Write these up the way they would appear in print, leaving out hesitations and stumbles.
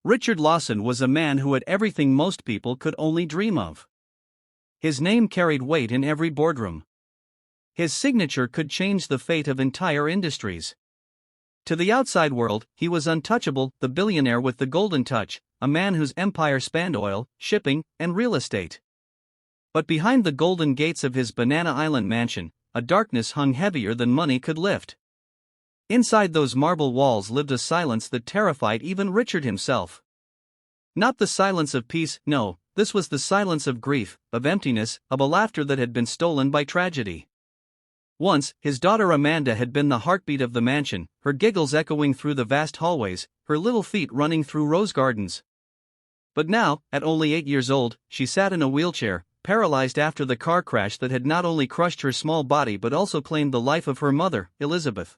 Richard Lawson was a man who had everything most people could only dream of. His name carried weight in every boardroom. His signature could change the fate of entire industries. To the outside world, he was untouchable, the billionaire with the golden touch, a man whose empire spanned oil, shipping, and real estate. But behind the golden gates of his Banana Island mansion, a darkness hung heavier than money could lift. Inside those marble walls lived a silence that terrified even Richard himself. Not the silence of peace, no, this was the silence of grief, of emptiness, of a laughter that had been stolen by tragedy. Once, his daughter Amanda had been the heartbeat of the mansion, her giggles echoing through the vast hallways, her little feet running through rose gardens. But now, at only 8 years old, she sat in a wheelchair, paralyzed after the car crash that had not only crushed her small body but also claimed the life of her mother, Elizabeth.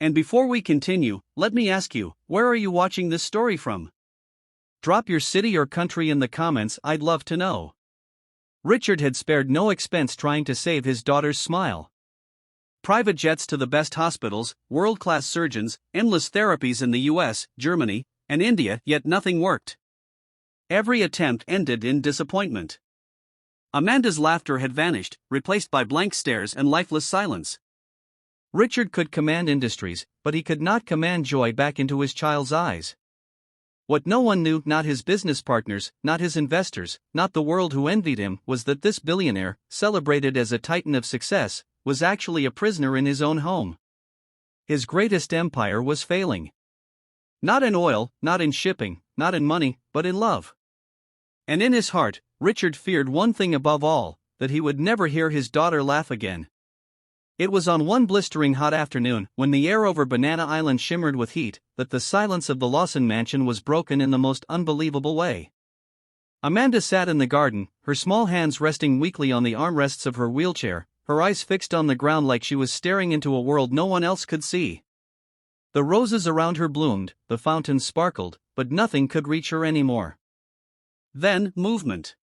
And before we continue, let me ask you, where are you watching this story from? Drop your city or country in the comments, I'd love to know. Richard had spared no expense trying to save his daughter's smile. Private jets to the best hospitals, world-class surgeons, endless therapies in the US, Germany, and India, yet nothing worked. Every attempt ended in disappointment. Amanda's laughter had vanished, replaced by blank stares and lifeless silence. Richard could command industries, but he could not command joy back into his child's eyes. What no one knew, not his business partners, not his investors, not the world who envied him, was that this billionaire, celebrated as a titan of success, was actually a prisoner in his own home. His greatest empire was failing. Not in oil, not in shipping, not in money, but in love. And in his heart, Richard feared one thing above all, that he would never hear his daughter laugh again. It was on one blistering hot afternoon, when the air over Banana Island shimmered with heat, that the silence of the Lawson mansion was broken in the most unbelievable way. Amanda sat in the garden, her small hands resting weakly on the armrests of her wheelchair, her eyes fixed on the ground like she was staring into a world no one else could see. The roses around her bloomed, the fountains sparkled, but nothing could reach her anymore. Then, movement.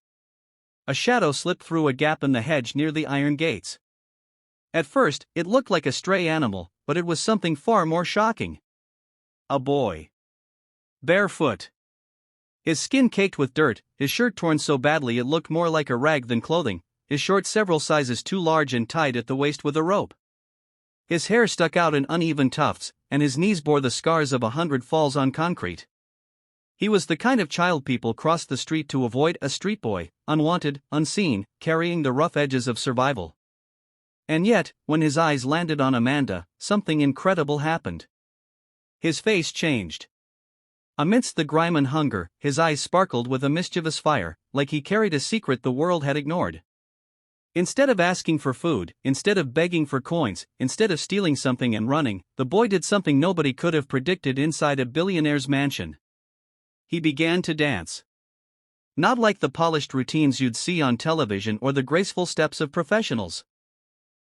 A shadow slipped through a gap in the hedge near the iron gates. At first, it looked like a stray animal, but it was something far more shocking. A boy. Barefoot. His skin caked with dirt, his shirt torn so badly it looked more like a rag than clothing, his shorts several sizes too large and tied at the waist with a rope. His hair stuck out in uneven tufts, and his knees bore the scars of 100 falls on concrete. He was the kind of child people crossed the street to avoid, a street boy, unwanted, unseen, carrying the rough edges of survival. And yet, when his eyes landed on Amanda, something incredible happened. His face changed. Amidst the grime and hunger, his eyes sparkled with a mischievous fire, like he carried a secret the world had ignored. Instead of asking for food, instead of begging for coins, instead of stealing something and running, the boy did something nobody could have predicted inside a billionaire's mansion. He began to dance. Not like the polished routines you'd see on television or the graceful steps of professionals.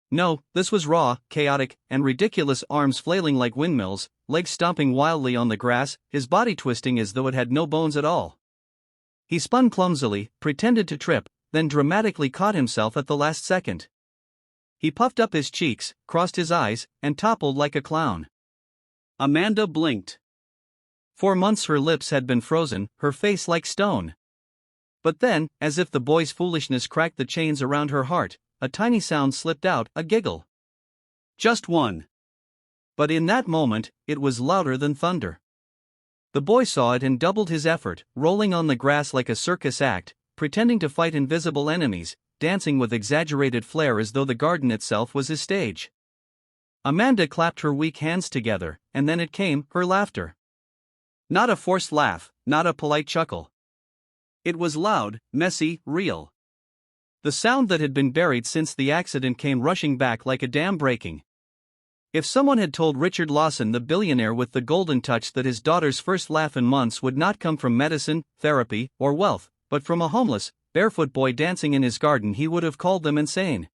No, this was raw, chaotic, and ridiculous, arms flailing like windmills, legs stomping wildly on the grass, his body twisting as though it had no bones at all. He spun clumsily, pretended to trip, then dramatically caught himself at the last second. He puffed up his cheeks, crossed his eyes, and toppled like a clown. Amanda blinked. For months her lips had been frozen, her face like stone. But then, as if the boy's foolishness cracked the chains around her heart, a tiny sound slipped out, a giggle. Just one. But in that moment, it was louder than thunder. The boy saw it and doubled his effort, rolling on the grass like a circus act, pretending to fight invisible enemies, dancing with exaggerated flair as though the garden itself was his stage. Amanda clapped her weak hands together, and then it came, her laughter. Not a forced laugh, not a polite chuckle. It was loud, messy, real. The sound that had been buried since the accident came rushing back like a dam breaking. If someone had told Richard Lawson, the billionaire with the golden touch, that his daughter's first laugh in months would not come from medicine, therapy, or wealth, but from a homeless, barefoot boy dancing in his garden, he would have called them insane.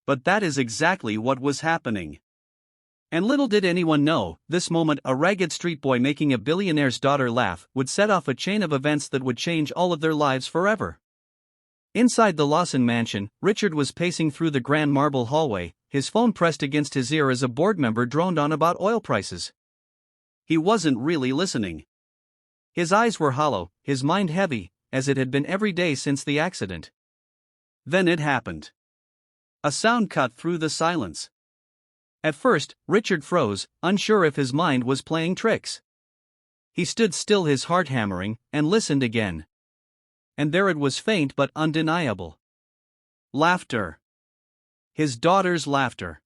But that is exactly what was happening. And little did anyone know, this moment, a ragged street boy making a billionaire's daughter laugh, would set off a chain of events that would change all of their lives forever. Inside the Lawson mansion, Richard was pacing through the grand marble hallway, his phone pressed against his ear as a board member droned on about oil prices. He wasn't really listening. His eyes were hollow, his mind heavy, as it had been every day since the accident. Then it happened. A sound cut through the silence. At first, Richard froze, unsure if his mind was playing tricks. He stood still, his heart hammering, and listened again. And there it was, faint but undeniable. Laughter. His daughter's laughter.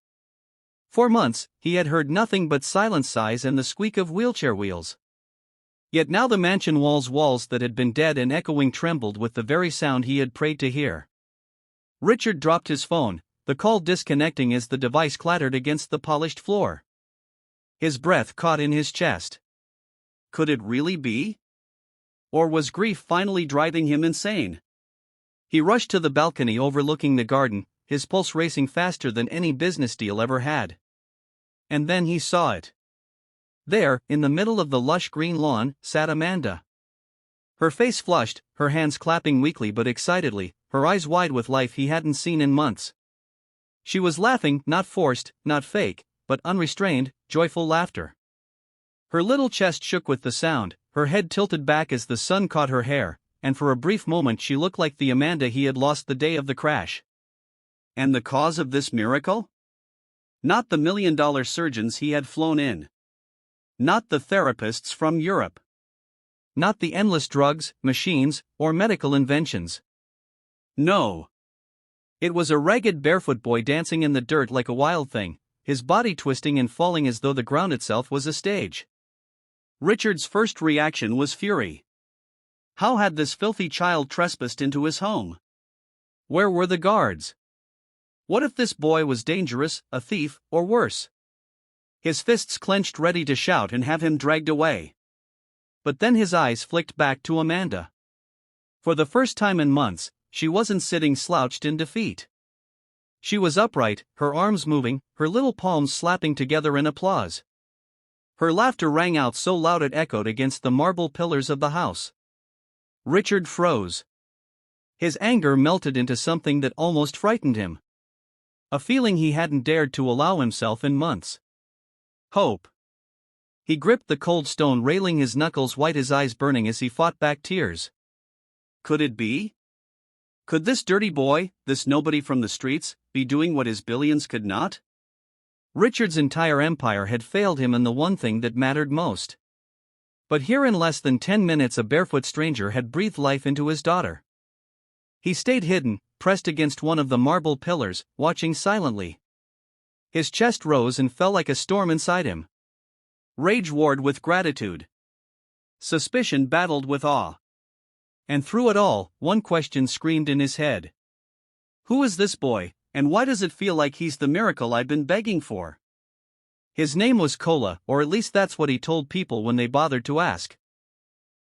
For months, he had heard nothing but silent sighs and the squeak of wheelchair wheels. Yet now the mansion walls that had been dead and echoing trembled with the very sound he had prayed to hear. Richard dropped his phone, the call disconnecting as the device clattered against the polished floor. His breath caught in his chest. Could it really be? Or was grief finally driving him insane? He rushed to the balcony overlooking the garden, his pulse racing faster than any business deal ever had. And then he saw it. There, in the middle of the lush green lawn, sat Amanda. Her face flushed, her hands clapping weakly but excitedly, her eyes wide with life he hadn't seen in months. She was laughing, not forced, not fake, but unrestrained, joyful laughter. Her little chest shook with the sound, her head tilted back as the sun caught her hair, and for a brief moment she looked like the Amanda he had lost the day of the crash. And the cause of this miracle? Not the million-dollar surgeons he had flown in. Not the therapists from Europe. Not the endless drugs, machines, or medical inventions. No. It was a ragged barefoot boy dancing in the dirt like a wild thing, his body twisting and falling as though the ground itself was a stage. Richard's first reaction was fury. How had this filthy child trespassed into his home? Where were the guards? What if this boy was dangerous, a thief, or worse? His fists clenched, ready to shout and have him dragged away. But then his eyes flicked back to Amanda. For the first time in months, she wasn't sitting slouched in defeat. She was upright, her arms moving, her little palms slapping together in applause. Her laughter rang out so loud it echoed against the marble pillars of the house. Richard froze. His anger melted into something that almost frightened him. A feeling he hadn't dared to allow himself in months. Hope. He gripped the cold stone railing, his knuckles white, his eyes burning as he fought back tears. Could it be? Could this dirty boy, this nobody from the streets, be doing what his billions could not? Richard's entire empire had failed him in the one thing that mattered most. But here in less than 10 minutes a barefoot stranger had breathed life into his daughter. He stayed hidden, pressed against one of the marble pillars, watching silently. His chest rose and fell like a storm inside him. Rage warred with gratitude. Suspicion battled with awe. And through it all, one question screamed in his head. Who is this boy, and why does it feel like he's the miracle I've been begging for? His name was Kola, or at least that's what he told people when they bothered to ask.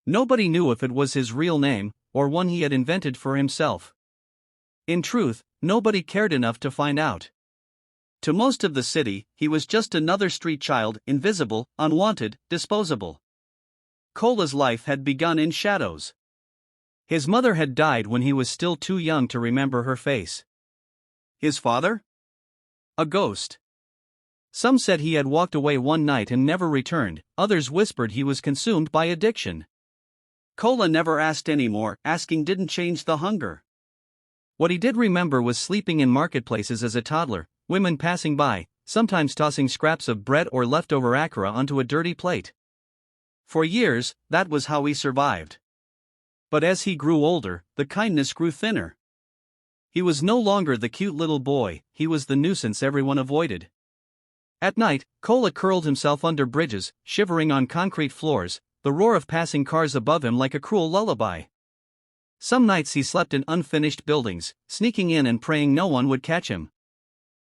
Nobody knew if it was his real name, or one he had invented for himself. In truth, nobody cared enough to find out. To most of the city, he was just another street child, invisible, unwanted, disposable. Kola's life had begun in shadows. His mother had died when he was still too young to remember her face. His father? A ghost. Some said he had walked away one night and never returned, others whispered he was consumed by addiction. Kola never asked anymore, asking didn't change the hunger. What he did remember was sleeping in marketplaces as a toddler, women passing by, sometimes tossing scraps of bread or leftover akara onto a dirty plate. For years, that was how he survived. But as he grew older, the kindness grew thinner. He was no longer the cute little boy, he was the nuisance everyone avoided. At night, Kola curled himself under bridges, shivering on concrete floors, the roar of passing cars above him like a cruel lullaby. Some nights he slept in unfinished buildings, sneaking in and praying no one would catch him.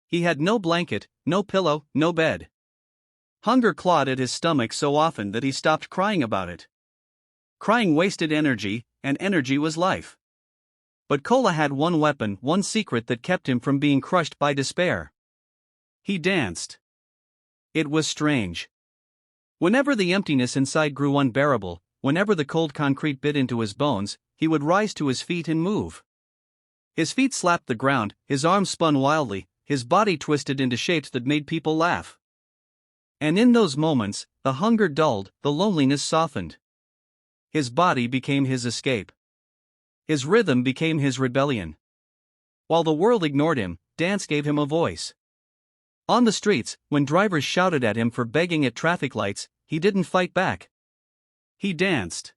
He had no blanket, no pillow, no bed. Hunger clawed at his stomach so often that he stopped crying about it. Crying wasted energy, and energy was life. But Kola had one weapon, one secret that kept him from being crushed by despair. He danced. It was strange. Whenever the emptiness inside grew unbearable, whenever the cold concrete bit into his bones, he would rise to his feet and move. His feet slapped the ground, his arms spun wildly, his body twisted into shapes that made people laugh. And in those moments, the hunger dulled, the loneliness softened. His body became his escape. His rhythm became his rebellion. While the world ignored him, dance gave him a voice. On the streets, when drivers shouted at him for begging at traffic lights, he didn't fight back. He danced.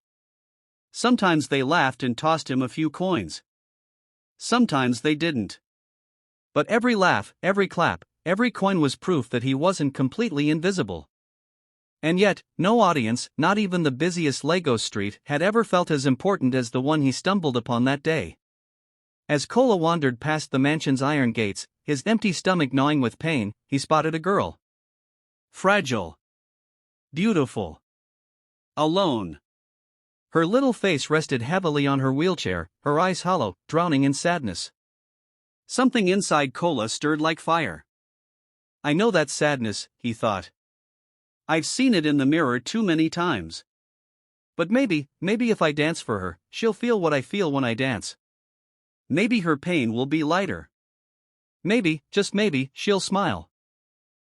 Sometimes they laughed and tossed him a few coins. Sometimes they didn't. But every laugh, every clap, every coin was proof that he wasn't completely invisible. And yet, no audience, not even the busiest Lagos street, had ever felt as important as the one he stumbled upon that day. As Kola wandered past the mansion's iron gates, his empty stomach gnawing with pain, he spotted a girl. Fragile. Beautiful. Alone. Her little face rested heavily on her wheelchair, her eyes hollow, drowning in sadness. Something inside Kola stirred like fire. I know that sadness, he thought. I've seen it in the mirror too many times. But maybe if I dance for her, she'll feel what I feel when I dance. Maybe her pain will be lighter. Maybe, just maybe, she'll smile.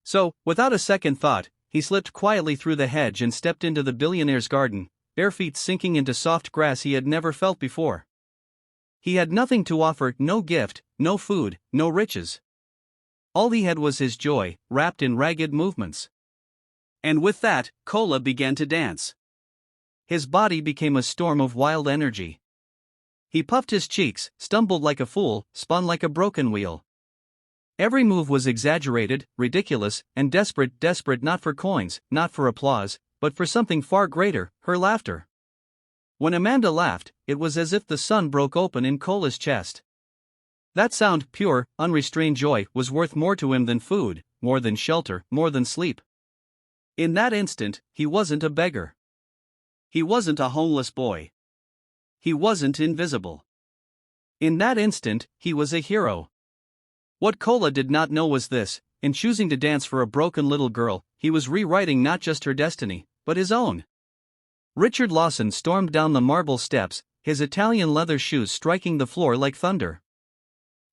So, without a second thought, he slipped quietly through the hedge and stepped into the billionaire's garden, bare feet sinking into soft grass he had never felt before. He had nothing to offer, no gift, no food, no riches. All he had was his joy, wrapped in ragged movements. And with that, Kola began to dance. His body became a storm of wild energy. He puffed his cheeks, stumbled like a fool, spun like a broken wheel. Every move was exaggerated, ridiculous, and desperate not for coins, not for applause, but for something far greater, her laughter. When Amanda laughed, it was as if the sun broke open in Kola's chest. That sound, pure, unrestrained joy, was worth more to him than food, more than shelter, more than sleep. In that instant, he wasn't a beggar. He wasn't a homeless boy. He wasn't invisible. In that instant, he was a hero. What Kola did not know was this: in choosing to dance for a broken little girl, he was rewriting not just her destiny, but his own. Richard Lawson stormed down the marble steps, his Italian leather shoes striking the floor like thunder.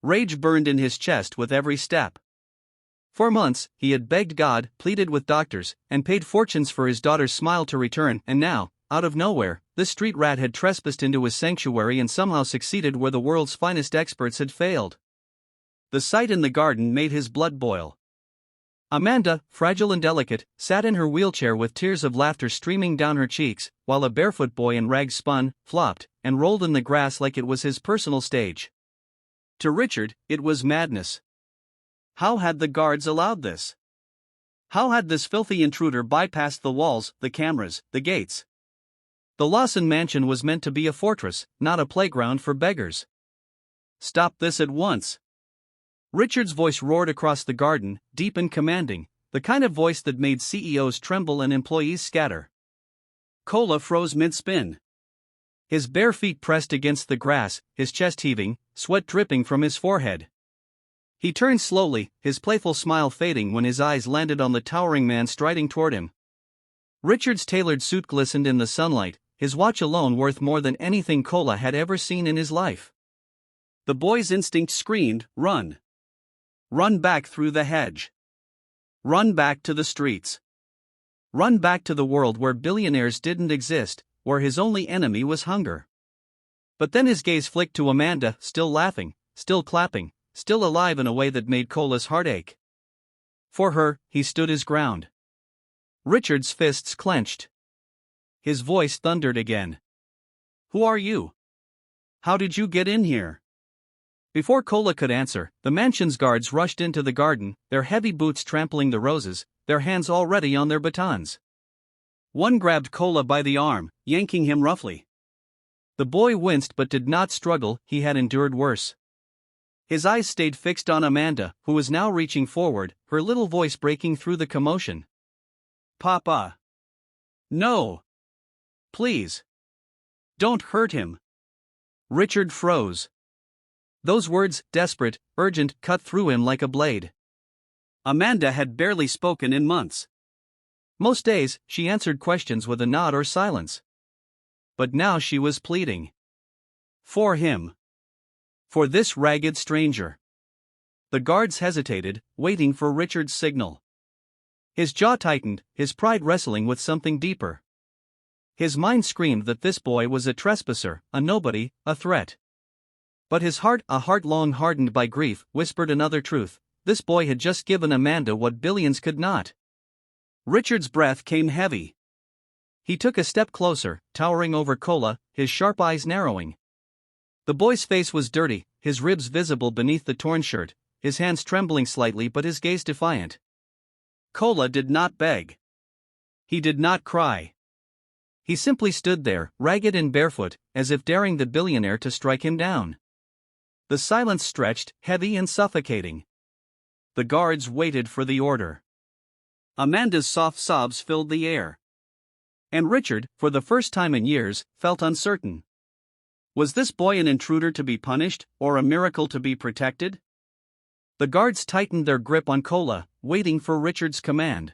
Rage burned in his chest with every step. For months, he had begged God, pleaded with doctors, and paid fortunes for his daughter's smile to return, and now, out of nowhere, this street rat had trespassed into his sanctuary and somehow succeeded where the world's finest experts had failed. The sight in the garden made his blood boil. Amanda, fragile and delicate, sat in her wheelchair with tears of laughter streaming down her cheeks, while a barefoot boy in rags spun, flopped, and rolled in the grass like it was his personal stage. To Richard, it was madness. How had the guards allowed this? How had this filthy intruder bypassed the walls, the cameras, the gates? The Lawson mansion was meant to be a fortress, not a playground for beggars. Stop this at once. Richard's voice roared across the garden, deep and commanding, the kind of voice that made CEOs tremble and employees scatter. Kola froze mid-spin. His bare feet pressed against the grass, his chest heaving, sweat dripping from his forehead. He turned slowly, his playful smile fading when his eyes landed on the towering man striding toward him. Richard's tailored suit glistened in the sunlight, his watch alone worth more than anything Kola had ever seen in his life. The boy's instinct screamed, "Run! Run back through the hedge. Run back to the streets. Run back to the world where billionaires didn't exist, where his only enemy was hunger." But then his gaze flicked to Amanda, still laughing, still clapping, still alive in a way that made Kola's heart ache. For her, he stood his ground. Richard's fists clenched. His voice thundered again. "Who are you? How did you get in here?" Before Kola could answer, the mansion's guards rushed into the garden, their heavy boots trampling the roses, their hands already on their batons. One grabbed Kola by the arm, yanking him roughly. The boy winced but did not struggle, he had endured worse. His eyes stayed fixed on Amanda, who was now reaching forward, her little voice breaking through the commotion. "Papa! No! Please! Don't hurt him!" Richard froze. Those words, desperate, urgent, cut through him like a blade. Amanda had barely spoken in months. Most days, she answered questions with a nod or silence. But now she was pleading. For him. For this ragged stranger. The guards hesitated, waiting for Richard's signal. His jaw tightened, his pride wrestling with something deeper. His mind screamed that this boy was a trespasser, a nobody, a threat. But his heart, a heart long hardened by grief, whispered another truth: this boy had just given Amanda what billions could not. Richard's breath came heavy. He took a step closer, towering over Kola, his sharp eyes narrowing. The boy's face was dirty, his ribs visible beneath the torn shirt, his hands trembling slightly but his gaze defiant. Kola did not beg. He did not cry. He simply stood there, ragged and barefoot, as if daring the billionaire to strike him down. The silence stretched, heavy and suffocating. The guards waited for the order. Amanda's soft sobs filled the air. And Richard, for the first time in years, felt uncertain. Was this boy an intruder to be punished, or a miracle to be protected? The guards tightened their grip on Kola, waiting for Richard's command.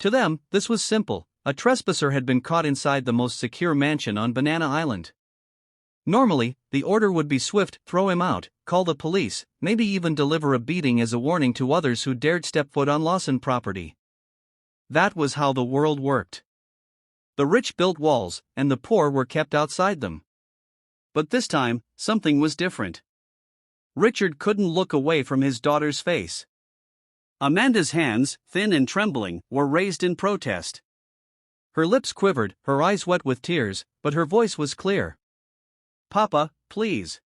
To them, this was simple: a trespasser had been caught inside the most secure mansion on Banana Island. Normally, the order would be swift: throw him out, call the police, maybe even deliver a beating as a warning to others who dared step foot on Lawson property. That was how the world worked. The rich built walls, and the poor were kept outside them. But this time, something was different. Richard couldn't look away from his daughter's face. Amanda's hands, thin and trembling, were raised in protest. Her lips quivered, her eyes wet with tears, but her voice was clear. "Papa, please.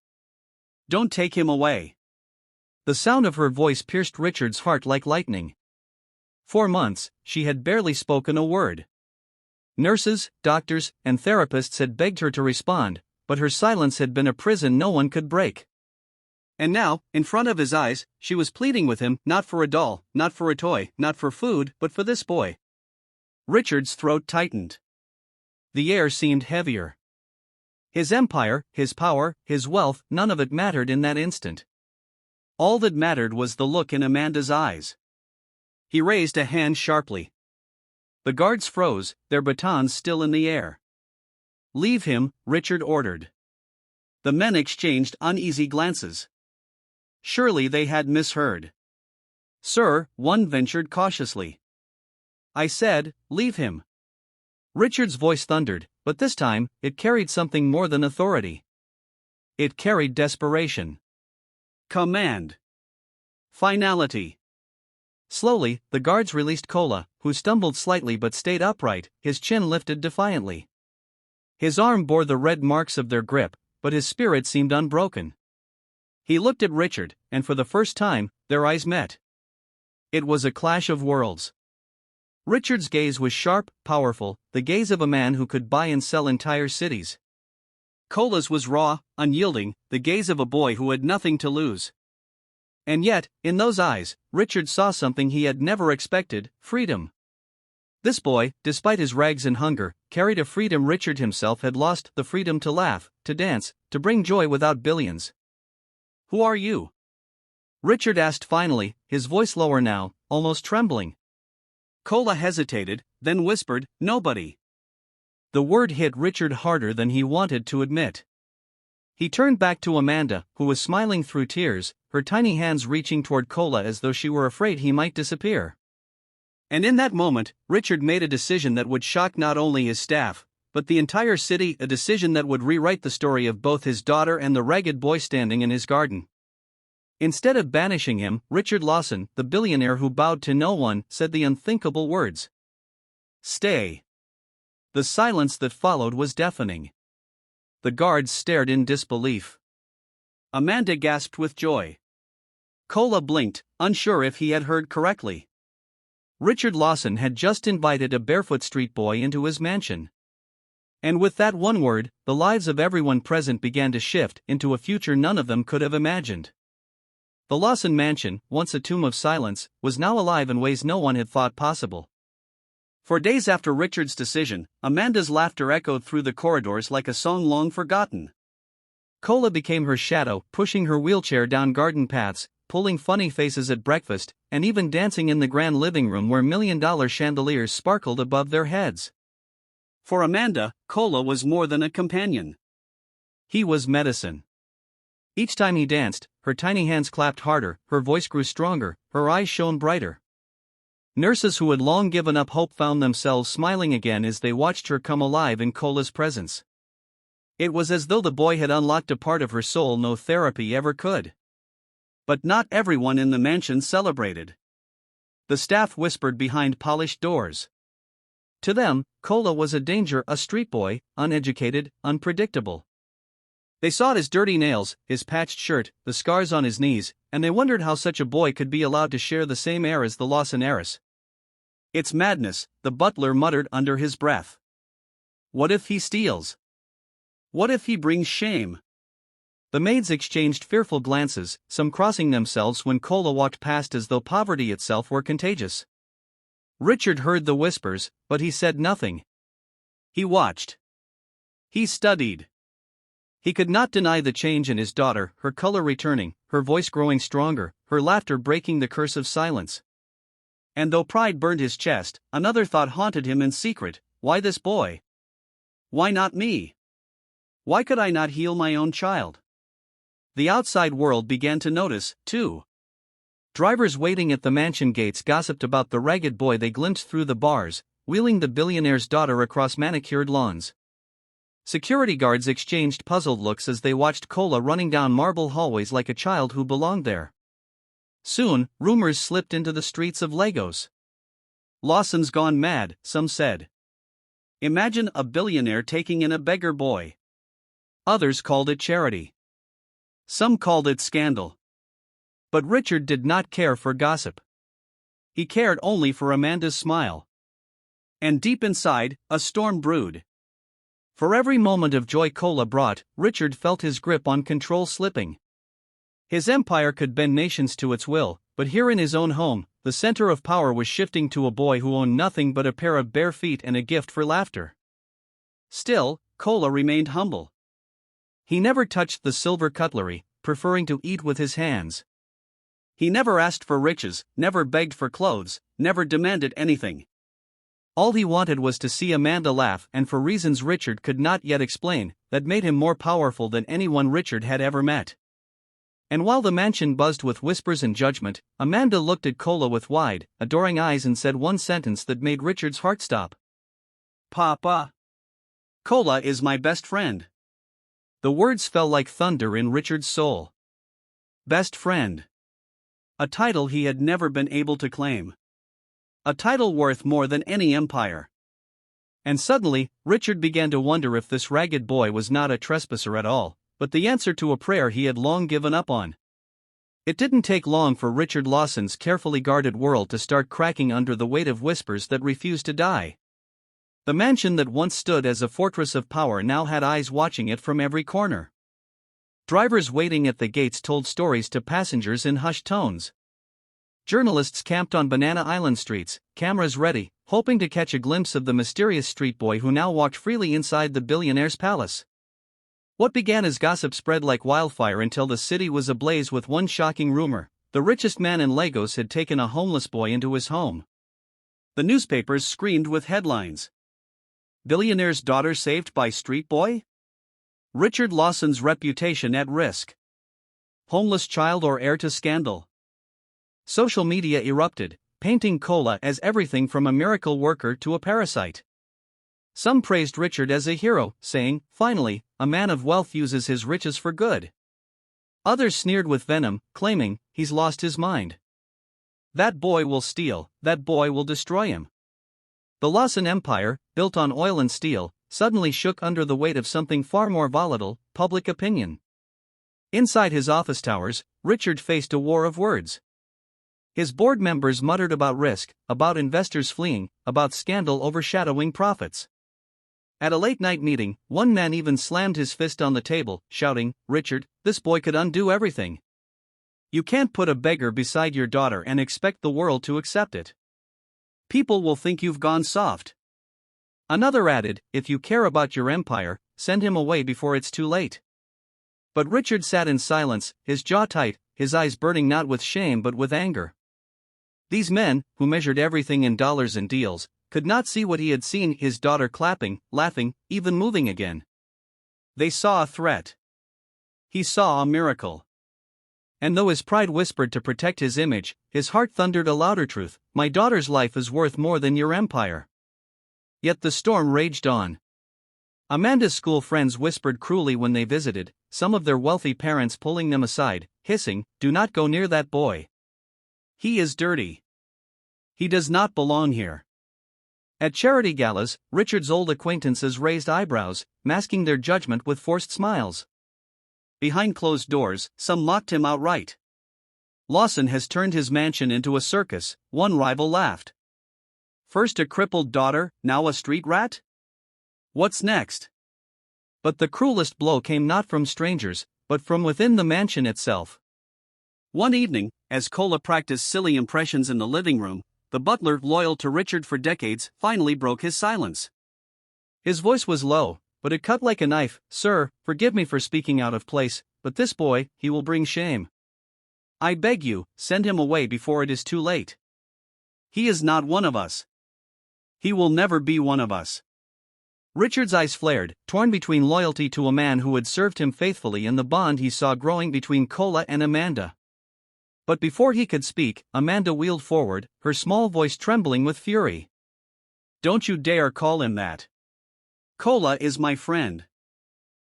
Don't take him away." The sound of her voice pierced Richard's heart like lightning. For months, she had barely spoken a word. Nurses, doctors, and therapists had begged her to respond, but her silence had been a prison no one could break. And now, in front of his eyes, she was pleading with him, not for a doll, not for a toy, not for food, but for this boy. Richard's throat tightened. The air seemed heavier. His empire, his power, his wealth, none of it mattered in that instant. All that mattered was the look in Amanda's eyes. He raised a hand sharply. The guards froze, their batons still in the air. "Leave him," Richard ordered. The men exchanged uneasy glances. Surely they had misheard. "Sir," one ventured cautiously. "I said, leave him." Richard's voice thundered, but this time, it carried something more than authority. It carried desperation. Command. Finality. Slowly, the guards released Kola, who stumbled slightly but stayed upright, his chin lifted defiantly. His arm bore the red marks of their grip, but his spirit seemed unbroken. He looked at Richard, and for the first time, their eyes met. It was a clash of worlds. Richard's gaze was sharp, powerful, the gaze of a man who could buy and sell entire cities. Kola's was raw, unyielding, the gaze of a boy who had nothing to lose. And yet, in those eyes, Richard saw something he had never expected: freedom. This boy, despite his rags and hunger, carried a freedom Richard himself had lost: the freedom to laugh, to dance, to bring joy without billions. "Who are you?" Richard asked finally, his voice lower now, almost trembling. Kola hesitated, then whispered, "Nobody." The word hit Richard harder than he wanted to admit. He turned back to Amanda, who was smiling through tears, her tiny hands reaching toward Kola as though she were afraid he might disappear. And in that moment, Richard made a decision that would shock not only his staff, but the entire city, a decision that would rewrite the story of both his daughter and the ragged boy standing in his garden. Instead of banishing him, Richard Lawson, the billionaire who bowed to no one, said the unthinkable words: "Stay." The silence that followed was deafening. The guards stared in disbelief. Amanda gasped with joy. Kola blinked, unsure if he had heard correctly. Richard Lawson had just invited a barefoot street boy into his mansion. And with that one word, the lives of everyone present began to shift into a future none of them could have imagined. The Lawson mansion, once a tomb of silence, was now alive in ways no one had thought possible. For days after Richard's decision, Amanda's laughter echoed through the corridors like a song long forgotten. Kola became her shadow, pushing her wheelchair down garden paths, pulling funny faces at breakfast, and even dancing in the grand living room where million-dollar chandeliers sparkled above their heads. For Amanda, Kola was more than a companion. He was medicine. Each time he danced, her tiny hands clapped harder, her voice grew stronger, her eyes shone brighter. Nurses who had long given up hope found themselves smiling again as they watched her come alive in Cola's presence. It was as though the boy had unlocked a part of her soul no therapy ever could. But not everyone in the mansion celebrated. The staff whispered behind polished doors. To them, Cola was a danger, a street boy, uneducated, unpredictable. They saw his dirty nails, his patched shirt, the scars on his knees, and they wondered how such a boy could be allowed to share the same air as the Lawson heiress. "It's madness," the butler muttered under his breath. "What if he steals? What if he brings shame?" The maids exchanged fearful glances, some crossing themselves when Cola walked past as though poverty itself were contagious. Richard heard the whispers, but he said nothing. He watched. He studied. He could not deny the change in his daughter, her color returning, her voice growing stronger, her laughter breaking the curse of silence. And though pride burned his chest, another thought haunted him in secret: why this boy? Why not me? Why could I not heal my own child? The outside world began to notice, too. Drivers waiting at the mansion gates gossiped about the ragged boy they glimpsed through the bars, wheeling the billionaire's daughter across manicured lawns. Security guards exchanged puzzled looks as they watched Cola running down marble hallways like a child who belonged there. Soon, rumors slipped into the streets of Lagos. "Lawson's gone mad," some said. "Imagine a billionaire taking in a beggar boy." Others called it charity. Some called it scandal. But Richard did not care for gossip. He cared only for Amanda's smile. And deep inside, a storm brewed. For every moment of joy Cola brought, Richard felt his grip on control slipping. His empire could bend nations to its will, but here in his own home, the center of power was shifting to a boy who owned nothing but a pair of bare feet and a gift for laughter. Still, Cola remained humble. He never touched the silver cutlery, preferring to eat with his hands. He never asked for riches, never begged for clothes, never demanded anything. All he wanted was to see Amanda laugh, and for reasons Richard could not yet explain, that made him more powerful than anyone Richard had ever met. And while the mansion buzzed with whispers and judgment, Amanda looked at Cola with wide, adoring eyes and said one sentence that made Richard's heart stop. "Papa. Cola is my best friend." The words fell like thunder in Richard's soul. Best friend. A title he had never been able to claim. A title worth more than any empire. And suddenly, Richard began to wonder if this ragged boy was not a trespasser at all, but the answer to a prayer he had long given up on. It didn't take long for Richard Lawson's carefully guarded world to start cracking under the weight of whispers that refused to die. The mansion that once stood as a fortress of power now had eyes watching it from every corner. Drivers waiting at the gates told stories to passengers in hushed tones. Journalists camped on Banana Island streets, cameras ready, hoping to catch a glimpse of the mysterious street boy who now walked freely inside the billionaire's palace. What began as gossip spread like wildfire until the city was ablaze with one shocking rumor: the richest man in Lagos had taken a homeless boy into his home. The newspapers screamed with headlines. "Billionaire's daughter saved by street boy? Richard Lawson's reputation at risk. Homeless child or heir to scandal." Social media erupted, painting Cola as everything from a miracle worker to a parasite. Some praised Richard as a hero, saying, "Finally, a man of wealth uses his riches for good." Others sneered with venom, claiming, "He's lost his mind. That boy will steal, that boy will destroy him." The Lawson Empire, built on oil and steel, suddenly shook under the weight of something far more volatile: public opinion. Inside his office towers, Richard faced a war of words. His board members muttered about risk, about investors fleeing, about scandal overshadowing profits. At a late-night meeting, one man even slammed his fist on the table, shouting, "Richard, this boy could undo everything. You can't put a beggar beside your daughter and expect the world to accept it. People will think you've gone soft." Another added, "If you care about your empire, send him away before it's too late." But Richard sat in silence, his jaw tight, his eyes burning not with shame but with anger. These men, who measured everything in dollars and deals, could not see what he had seen: his daughter clapping, laughing, even moving again. They saw a threat. He saw a miracle. And though his pride whispered to protect his image, his heart thundered a louder truth: my daughter's life is worth more than your empire. Yet the storm raged on. Amanda's school friends whispered cruelly when they visited, some of their wealthy parents pulling them aside, hissing, "Do not go near that boy. He is dirty. He does not belong here." At charity galas, Richard's old acquaintances raised eyebrows, masking their judgment with forced smiles. Behind closed doors, some mocked him outright. "Lawson has turned his mansion into a circus," one rival laughed. "First a crippled daughter, now a street rat? What's next?" But the cruelest blow came not from strangers, but from within the mansion itself. One evening, as Cola practiced silly impressions in the living room, the butler, loyal to Richard for decades, finally broke his silence. His voice was low, but it cut like a knife. "Sir, forgive me for speaking out of place, but this boy, he will bring shame. I beg you, send him away before it is too late. He is not one of us. He will never be one of us." Richard's eyes flared, torn between loyalty to a man who had served him faithfully and the bond he saw growing between Cola and Amanda. But before he could speak, Amanda wheeled forward, her small voice trembling with fury. "Don't you dare call him that. Cola is my friend.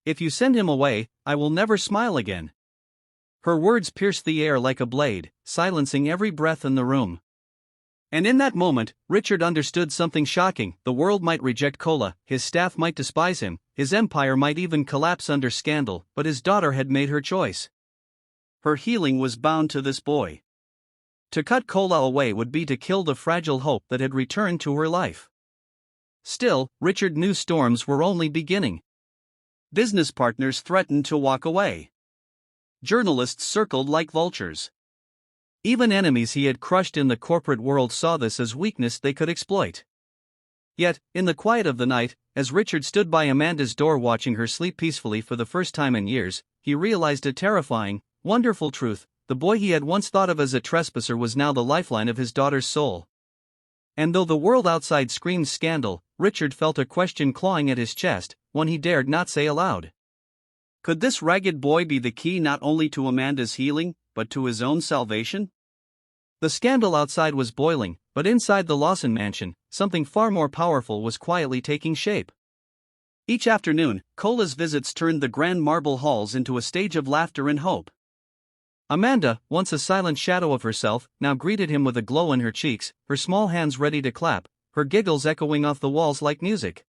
If you send him away, I will never smile again." Her words pierced the air like a blade, silencing every breath in the room. And in that moment, Richard understood something shocking. The world might reject Cola, his staff might despise him, his empire might even collapse under scandal, but his daughter had made her choice. Her healing was bound to this boy. To cut Cola away would be to kill the fragile hope that had returned to her life. Still, Richard knew storms were only beginning. Business partners threatened to walk away. Journalists circled like vultures. Even enemies he had crushed in the corporate world saw this as weakness they could exploit. Yet, in the quiet of the night, as Richard stood by Amanda's door watching her sleep peacefully for the first time in years, he realized a terrifying, wonderful truth: the boy he had once thought of as a trespasser was now the lifeline of his daughter's soul. And though the world outside screamed scandal, Richard felt a question clawing at his chest, one he dared not say aloud. Could this ragged boy be the key not only to Amanda's healing, but to his own salvation? The scandal outside was boiling, but inside the Lawson mansion, something far more powerful was quietly taking shape. Each afternoon, Cola's visits turned the grand marble halls into a stage of laughter and hope. Amanda, once a silent shadow of herself, now greeted him with a glow in her cheeks, her small hands ready to clap, her giggles echoing off the walls like music.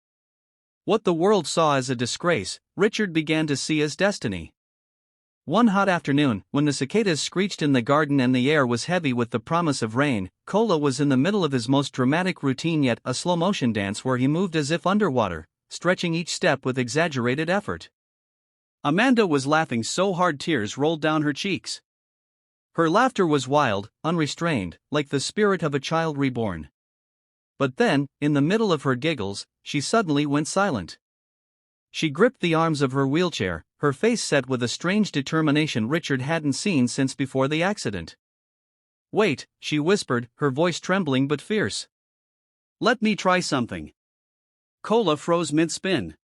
What the world saw as a disgrace, Richard began to see as destiny. One hot afternoon, when the cicadas screeched in the garden and the air was heavy with the promise of rain, Cola was in the middle of his most dramatic routine yet, a slow-motion dance where he moved as if underwater, stretching each step with exaggerated effort. Amanda was laughing so hard tears rolled down her cheeks. Her laughter was wild, unrestrained, like the spirit of a child reborn. But then, in the middle of her giggles, she suddenly went silent. She gripped the arms of her wheelchair, her face set with a strange determination Richard hadn't seen since before the accident. "Wait," she whispered, her voice trembling but fierce. "Let me try something." Cola froze mid-spin.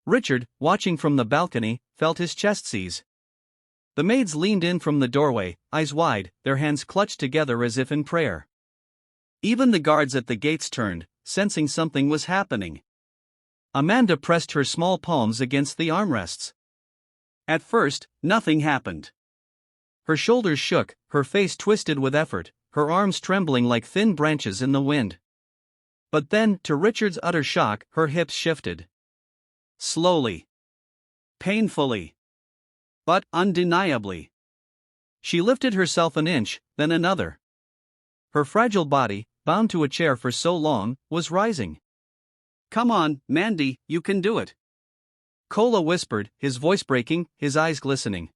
Richard, watching from the balcony, felt his chest seize. The maids leaned in from the doorway, eyes wide, their hands clutched together as if in prayer. Even the guards at the gates turned, sensing something was happening. Amanda pressed her small palms against the armrests. At first, nothing happened. Her shoulders shook, her face twisted with effort, her arms trembling like thin branches in the wind. But then, to Richard's utter shock, her hips shifted. Slowly. Painfully. But undeniably. She lifted herself an inch, then another. Her fragile body, bound to a chair for so long, was rising. "Come on, Mandy, you can do it," Cola whispered, his voice breaking, his eyes glistening.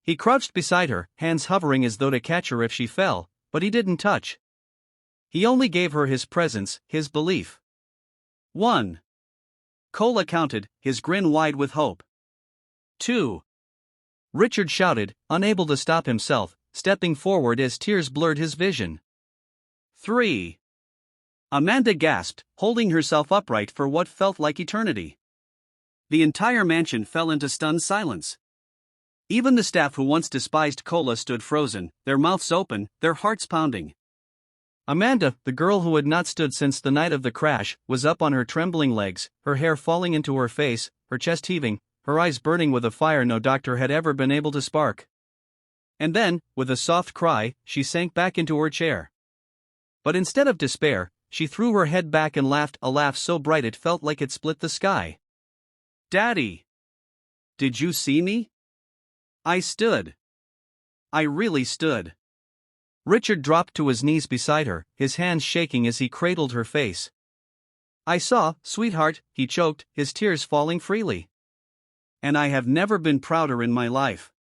He crouched beside her, hands hovering as though to catch her if she fell, but he didn't touch. He only gave her his presence, his belief. 1. Cola counted, his grin wide with hope. 2. Richard shouted, unable to stop himself, stepping forward as tears blurred his vision. 3. Amanda gasped, holding herself upright for what felt like eternity. The entire mansion fell into stunned silence. Even the staff who once despised cola stood frozen, their mouths open, their hearts pounding. Amanda, the girl who had not stood since the night of the crash, was up on her trembling legs, her hair falling into her face, her chest heaving, her eyes burning with a fire no doctor had ever been able to spark. And then, with a soft cry, she sank back into her chair. But instead of despair, she threw her head back and laughed, a laugh so bright it felt like it split the sky. "Daddy! Did you see me? I stood. I really stood." Richard dropped to his knees beside her, his hands shaking as he cradled her face. "I saw, sweetheart," he choked, his tears falling freely. "And I have never been prouder in my life."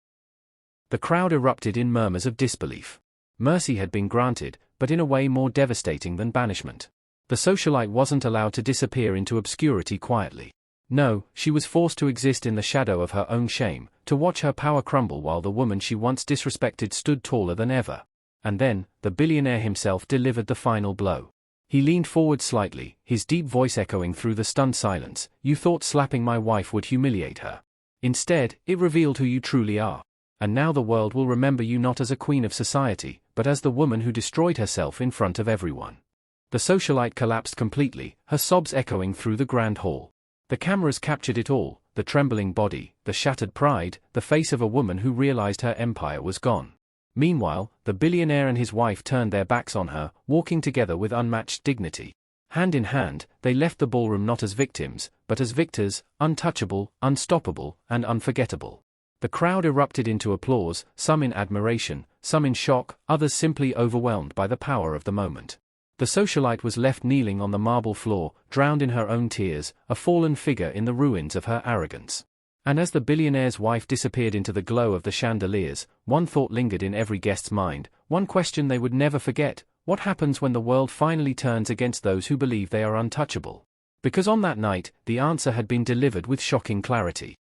The crowd erupted in murmurs of disbelief. Mercy had been granted, but in a way more devastating than banishment. The socialite wasn't allowed to disappear into obscurity quietly. No, she was forced to exist in the shadow of her own shame, to watch her power crumble while the woman she once disrespected stood taller than ever. And then, the billionaire himself delivered the final blow. He leaned forward slightly, his deep voice echoing through the stunned silence. "You thought slapping my wife would humiliate her. Instead, it revealed who you truly are. And now the world will remember you not as a queen of society, but as the woman who destroyed herself in front of everyone." The socialite collapsed completely, her sobs echoing through the grand hall. The cameras captured it all, the trembling body, the shattered pride, the face of a woman who realized her empire was gone. Meanwhile, the billionaire and his wife turned their backs on her, walking together with unmatched dignity. Hand in hand, they left the ballroom not as victims, but as victors, untouchable, unstoppable, and unforgettable. The crowd erupted into applause, some in admiration, some in shock, others simply overwhelmed by the power of the moment. The socialite was left kneeling on the marble floor, drowned in her own tears, a fallen figure in the ruins of her arrogance. And as the billionaire's wife disappeared into the glow of the chandeliers, one thought lingered in every guest's mind, one question they would never forget: what happens when the world finally turns against those who believe they are untouchable? Because on that night, the answer had been delivered with shocking clarity.